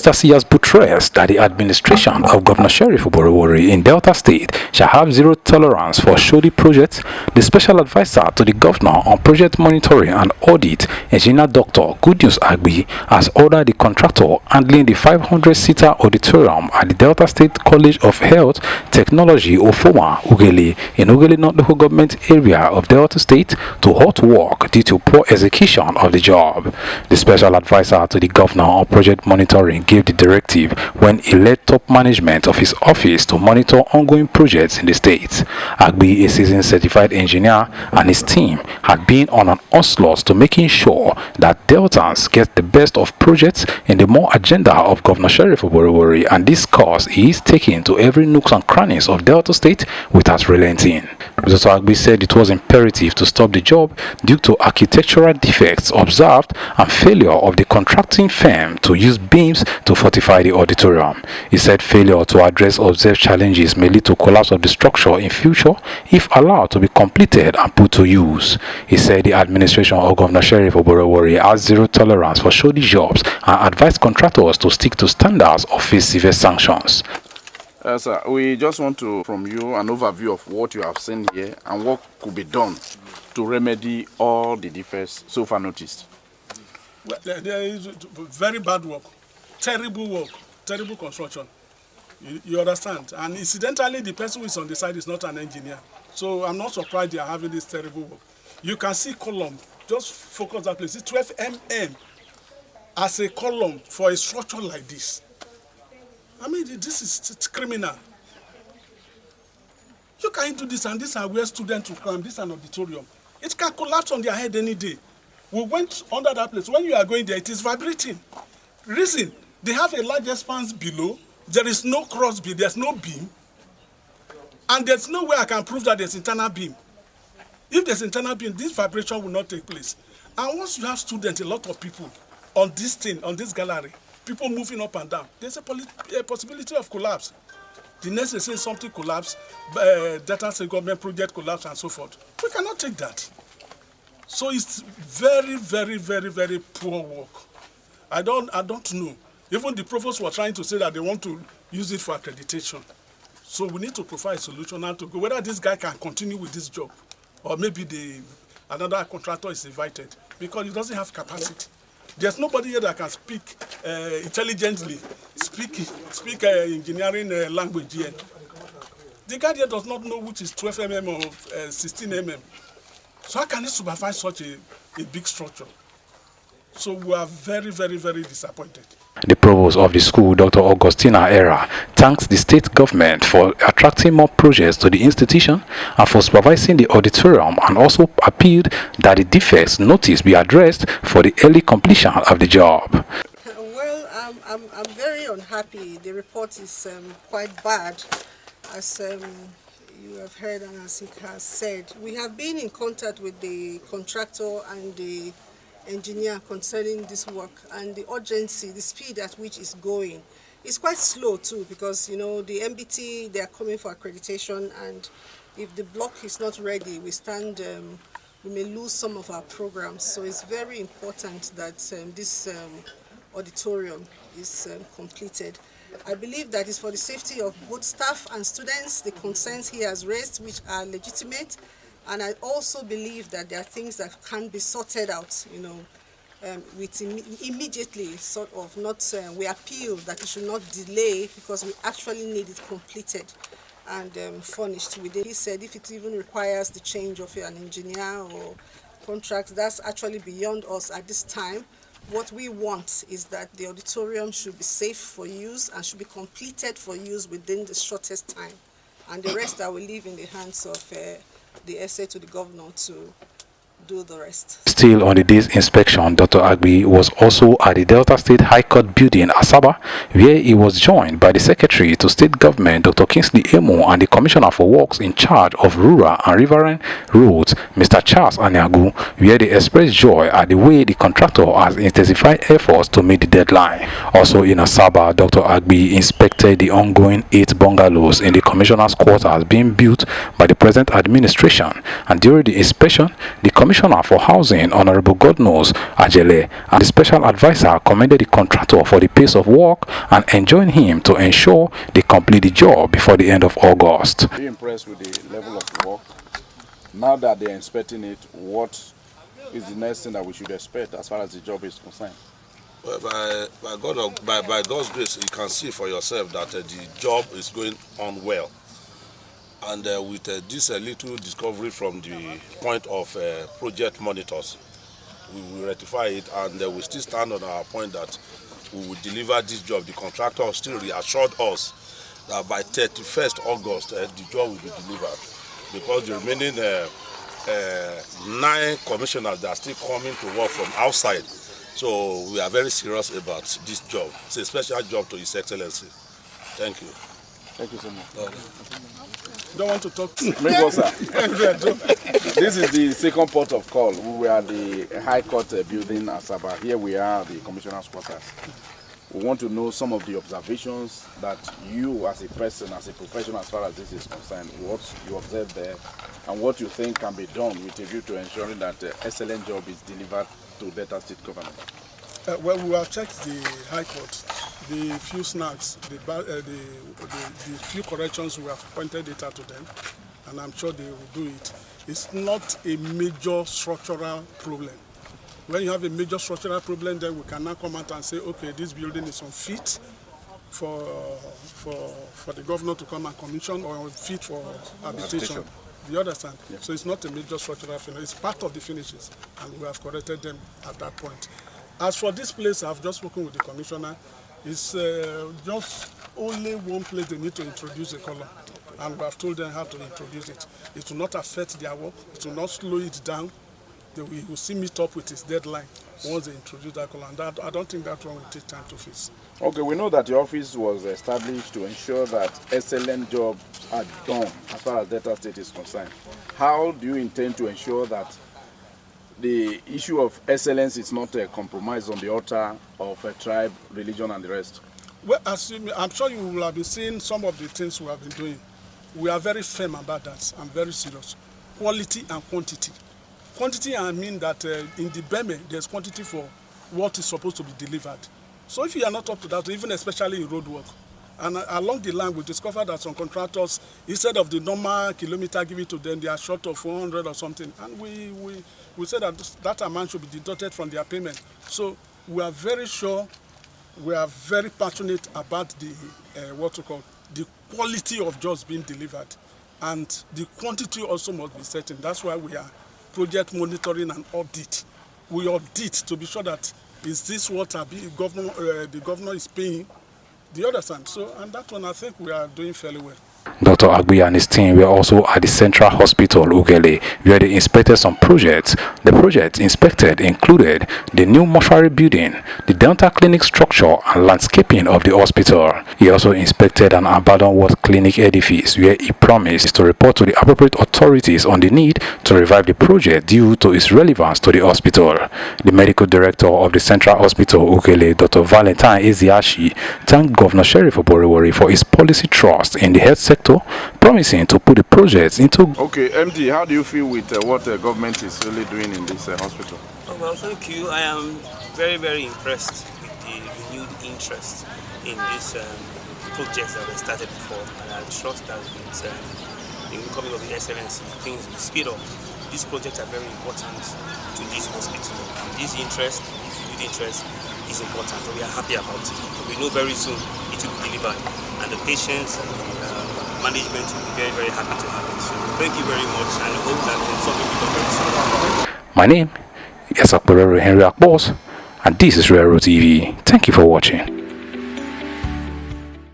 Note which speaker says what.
Speaker 1: apostasy has buttressed that the administration of Governor Sheriff Oborevwori in Delta State shall have zero tolerance for shoddy projects. The special advisor to the governor on project monitoring and audit, Engineer Dr. Good News Agbi, has ordered the contractor handling the 500-seater auditorium at the Delta State College of Health Technology Ofuoma, Ughelli, in Ughelli North Local Government Area of Delta State to halt work due to poor execution of the job. The special advisor to the governor on project monitoring gave the directive when he led top management of his office to monitor ongoing projects in the state. Agbi, a seasoned certified engineer, and his team had been on an onslaught to making sure that Deltans get the best of projects in the more agenda of Governor Sheriff Oborevwori, and this course he is taking to every nooks and crannies of Delta State without relenting. Mr. Agbi said it was imperative to stop the job due to architectural defects observed and failure of the contracting firm to use beams to fortify the auditorium. He said failure to address observed challenges may lead to collapse of the structure in future if allowed to be completed and put to use. He said the administration of Governor Sheriff Oborevwori has zero tolerance for shoddy jobs and advised contractors to stick to standards or face severe sanctions.
Speaker 2: Sir, we just want to from you an overview of what you have seen here and what could be done to remedy all the defects so far noticed.
Speaker 3: Well, there is very bad work, terrible construction. You understand? And incidentally, the person who is on the side is not an engineer. So I'm not surprised they are having this terrible work. You can see column, just focus that place. It's 12 mm as a column for a structure like this. I mean, this is criminal. You can't do this, and these are where students will come. This is an auditorium. It can collapse on their head any day. We went under that place. When you are going there, it is vibrating. Reason, they have a large expanse below. There is no cross beam, there's no beam. And there's no way I can prove that there's internal beam. If there's internal beam, this vibration will not take place. And once you have students, a lot of people on this thing, on this gallery, people moving up and down, there's a possibility of collapse. The next they say something collapse, data say government project collapse and so forth. We cannot take that. So it's very poor work. I don't know. Even the provost were trying to say that they want to use it for accreditation. So we need to provide a solution now to go whether this guy can continue with this job, or maybe another contractor is invited because he doesn't have capacity. There's nobody here that can speak intelligently, speak engineering language here. The guy here does not know which is 12 mm or 16 mm. So how can he supervise such a big structure? So we are very disappointed.
Speaker 1: The provost of the school, Dr. Augustina Era, thanks the state government for attracting more projects to the institution and for supervising the auditorium, and also appealed that the defects noticed be addressed for the early completion of the job.
Speaker 4: Well, I'm very unhappy. The report is quite bad, as you have heard and as he has said. We have been in contact with the contractor and the engineer concerning this work, and the urgency, the speed at which it's going is quite slow too, because you know the MBT, they are coming for accreditation, and if the block is not ready, we may lose some of our programs. So it's very important that this auditorium is completed. I believe that is for the safety of both staff and students. The concerns he has raised, which are legitimate. And I also believe that there are things that can be sorted out, you know, immediately, sort of, not, we appeal that it should not delay because we actually need it completed and furnished with it. He said if it even requires the change of an engineer or contract, that's actually beyond us at this time. What we want is that the auditorium should be safe for use and should be completed for use within the shortest time. And the rest I will leave in the hands of the essay to the governor to do the rest.
Speaker 1: Still on the day's inspection, Dr. Agbi was also at the Delta State High Court building, Asaba, where he was joined by the Secretary to State Government, Dr. Kingsley Emo, and the Commissioner for Works in charge of Rural and Riverine Roads, Mr. Charles Anyagu, where they expressed joy at the way the contractor has intensified efforts to meet the deadline. Also in Asaba, Dr. Agbi inspected the ongoing 8 bungalows in the Commissioner's quarters being built by the present administration, and during the inspection, the Commissioner Commissioner for Housing, Honorable Godnose Ughelli, and the special advisor commended the contractor for the pace of work and enjoined him to ensure they complete the job before the end of August.
Speaker 2: Are you impressed with the level of work? Now that they're inspecting it, what is the next thing that we should expect as far as the job is concerned?
Speaker 5: Well, by God's grace, you can see for yourself that the job is going on well. And with this little discovery from the point of project monitors, we will rectify it, and we still stand on our point that we will deliver this job. The contractor still reassured us that by 31st August, the job will be delivered, because the remaining 9 commissioners that are still coming to work from outside. So we are very serious about this job. It's a special job to His Excellency. Thank you.
Speaker 2: Thank you so much.
Speaker 3: Don't want to talk to
Speaker 2: Make us, This is the second port of call. We were at the High Court building at Sabah. Here we are at the Commissioner's quarters. We want to know some of the observations that you as a person, as a professional, as far as this is concerned, what you observed there and what you think can be done with a view to ensuring that excellent job is delivered to Delta State government.
Speaker 3: Well, we have checked the High Court, the few snags, the few corrections we have pointed it out to them, and I'm sure they will do it. It's not a major structural problem. When you have a major structural problem, then we can now come out and say, okay, this building is unfit for the governor to come and commission, or fit for habitation. Do you understand? Yeah. So it's not a major structural finish. It's part of the finishes, and we have corrected them at that point. As for this place, I've just spoken with the commissioner. It's just only one place they need to introduce a color, and we have told them how to introduce it. It will not affect their work. It will not slow it down. They will see meet up with its deadline once they introduce that color, and that, I don't think that one will take time to fix.
Speaker 2: Okay, we know that the office was established to ensure that excellent jobs are done as far as Delta State is concerned. How do you intend to ensure that the issue of excellence is not compromised on the altar of a tribe, religion, and the rest?
Speaker 3: Well, I'm sure you will have been seeing some of the things we have been doing. We are very firm about that and very serious. Quality and quantity. Quantity, I mean that in the Beme, there's quantity for what is supposed to be delivered. So if you are not up to that, even especially in road work, and along the line, we discovered that some contractors, instead of the normal kilometer given to them, they are short of 100 or something. And we said that that amount should be deducted from their payment. So we are very sure, we are very passionate about the the quality of jobs being delivered, and the quantity also must be certain. That's why we are project monitoring and audit. We audit to be sure that is this what the governor is paying. The other side. So, and that one I think we are doing fairly well.
Speaker 1: Dr. Agbi and his team were also at the Central Hospital, Ughelli, where they inspected some projects. The projects inspected included the new mortuary building, the dental clinic structure, and landscaping of the hospital. He also inspected an abandoned ward clinic edifice, where he promised to report to the appropriate authorities on the need to revive the project due to its relevance to the hospital. The medical director of the Central Hospital, Ughelli, Dr. Valentine Eziashi, thanked Governor Sheriff Oborevwori for his policy trust in the health sector, promising to put the projects into...
Speaker 2: Okay, MD, how do you feel with what the government is really doing in this hospital?
Speaker 6: Well, thank you. I am very, very impressed with the renewed interest in these projects that were started before, and I trust that with the incoming of the excellency, things will speed up. These projects are very important to this hospital. This interest, this renewed interest, is important, and we are happy about it. We know very soon it will be delivered, and the patients and the management will be very, very happy to have it. So thank you very much, and I hope that something will be done very soon.
Speaker 1: My name is Oborevwori and this is Rero TV. Thank you for watching.